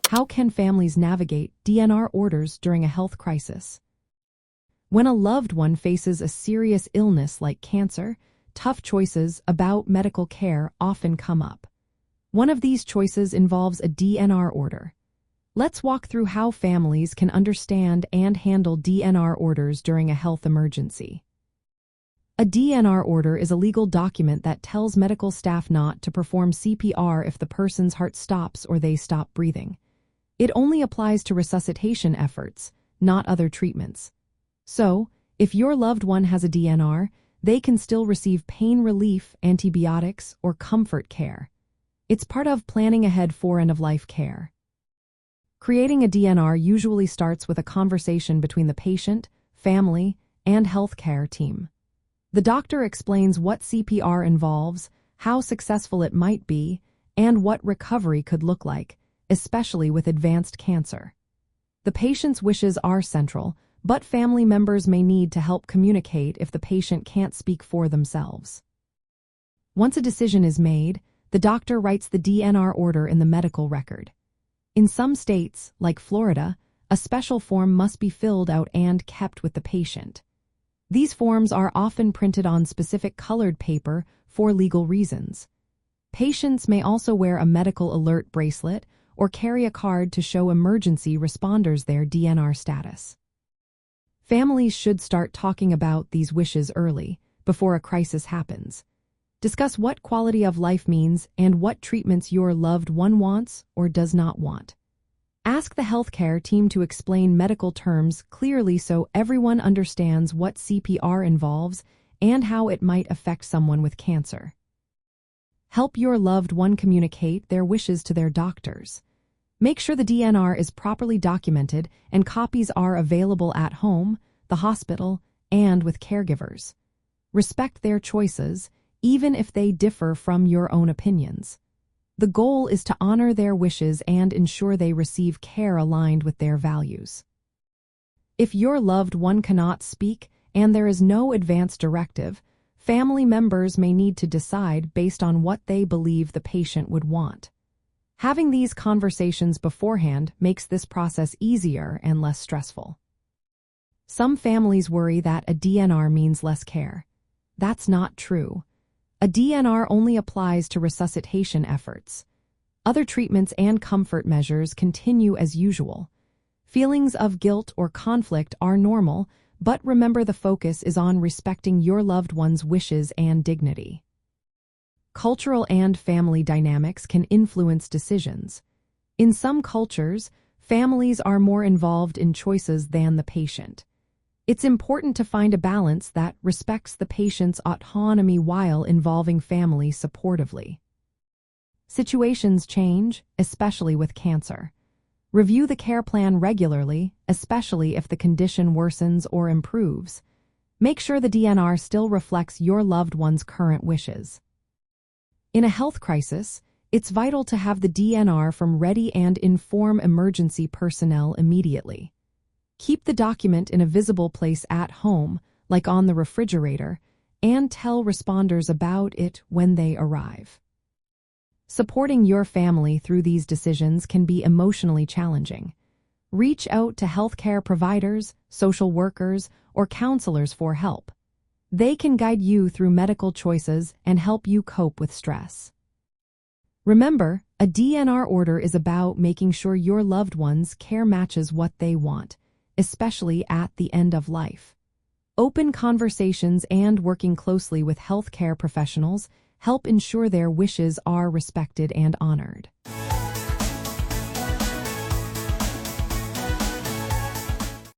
How can families navigate DNR orders during a health crisis? When a loved one faces a serious illness like cancer, tough choices about medical care often come up. One of these choices involves a DNR order. Let's walk through how families can understand and handle DNR orders during a health emergency. A DNR order is a legal document that tells medical staff not to perform CPR if the person's heart stops or they stop breathing. It only applies to resuscitation efforts, not other treatments. So, if your loved one has a DNR, they can still receive pain relief, antibiotics, or comfort care. It's part of planning ahead for end-of-life care. Creating a DNR usually starts with a conversation between the patient, family, and healthcare team. The doctor explains what CPR involves, how successful it might be, and what recovery could look like, especially with advanced cancer. The patient's wishes are central, but family members may need to help communicate if the patient can't speak for themselves. Once a decision is made, the doctor writes the DNR order in the medical record. In some states, like Florida, a special form must be filled out and kept with the patient. These forms are often printed on specific colored paper for legal reasons. Patients may also wear a medical alert bracelet or carry a card to show emergency responders their DNR status. Families should start talking about these wishes early, before a crisis happens. Discuss what quality of life means and what treatments your loved one wants or does not want. Ask the healthcare team to explain medical terms clearly so everyone understands what CPR involves and how it might affect someone with cancer. Help your loved one communicate their wishes to their doctors. Make sure the DNR is properly documented and copies are available at home, the hospital, and with caregivers. Respect their choices, even if they differ from your own opinions. The goal is to honor their wishes and ensure they receive care aligned with their values. If your loved one cannot speak and there is no advance directive, family members may need to decide based on what they believe the patient would want. Having these conversations beforehand makes this process easier and less stressful. Some families worry that a DNR means less care. That's not true. A DNR only applies to resuscitation efforts. Other treatments and comfort measures continue as usual. Feelings of guilt or conflict are normal, but remember the focus is on respecting your loved one's wishes and dignity. Cultural and family dynamics can influence decisions. In some cultures, families are more involved in choices than the patient. It's important to find a balance that respects the patient's autonomy while involving family supportively. Situations change, especially with cancer. Review the care plan regularly, especially if the condition worsens or improves. Make sure the DNR still reflects your loved one's current wishes. In a health crisis, it's vital to have the DNR ready and inform emergency personnel immediately. Keep the document in a visible place at home, like on the refrigerator, and tell responders about it when they arrive. Supporting your family through these decisions can be emotionally challenging. Reach out to healthcare providers, social workers, or counselors for help. They can guide you through medical choices and help you cope with stress. Remember, a DNR order is about making sure your loved one's care matches what they want, especially at the end of life. Open conversations and working closely with healthcare professionals help ensure their wishes are respected and honored.